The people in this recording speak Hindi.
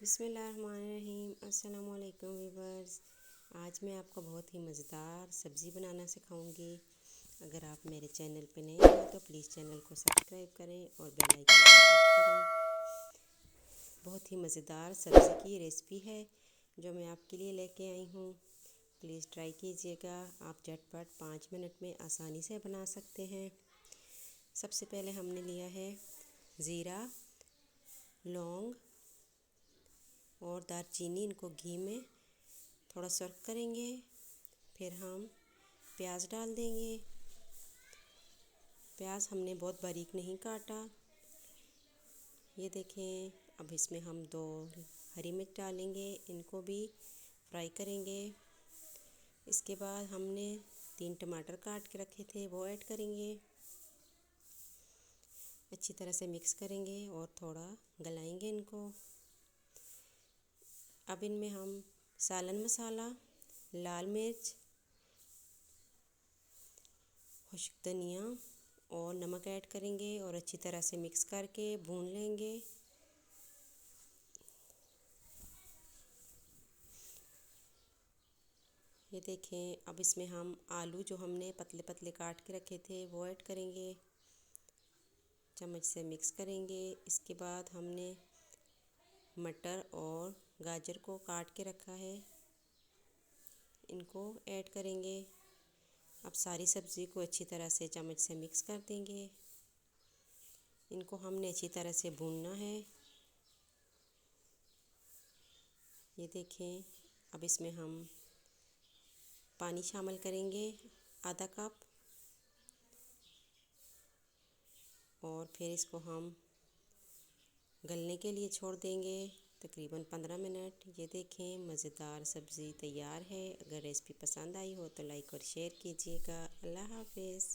बिस्मिल्लाहिर्रहमानिर्रहीम। अस्सलाम वालेकुम वीवर्स। आज मैं आपको बहुत ही मज़ेदार सब्ज़ी बनाना सिखाऊंगी। अगर आप मेरे चैनल पे नए हैं तो प्लीज़ चैनल को सब्सक्राइब करें और बेल आइकन को प्रेस करें। बहुत ही मज़ेदार सब्ज़ी की रेसिपी है जो मैं आपके लिए लेके आई हूँ। प्लीज़ ट्राई कीजिएगा। आप झटपट 5 मिनट में आसानी से बना सकते हैं। सबसे पहले हमने लिया है ज़ीरा, लौंग और दालचीनी। इनको घी में थोड़ा सर्व करेंगे। फिर हम प्याज डाल देंगे। प्याज हमने बहुत बारीक नहीं काटा। ये देखें। अब इसमें हम 2 हरी मिर्च डालेंगे, इनको भी फ्राई करेंगे। इसके बाद हमने 3 टमाटर काट के रखे थे, वो ऐड करेंगे। अच्छी तरह से मिक्स करेंगे और थोड़ा गलाएंगे इनको। अब इनमें हम सालन मसाला, लाल मिर्च, खुश्क धनिया और नमक ऐड करेंगे और अच्छी तरह से मिक्स करके भून लेंगे। ये देखें। अब इसमें हम आलू जो हमने पतले पतले काट के रखे थे वो ऐड करेंगे। चम्मच से मिक्स करेंगे। इसके बाद हमने मटर और गाजर को काट के रखा है, इनको ऐड करेंगे। अब सारी सब्ज़ी को अच्छी तरह से चम्मच से मिक्स कर देंगे। इनको हमने अच्छी तरह से भूनना है। ये देखें। अब इसमें हम पानी शामिल करेंगे, आधा कप, और फिर इसको हम गलने के लिए छोड़ देंगे तकरीबन 15 मिनट। ये देखें, मज़ेदार सब्ज़ी तैयार है। अगर रेसिपी पसंद आई हो तो लाइक और शेयर कीजिएगा। अल्लाह हाफ़िज़।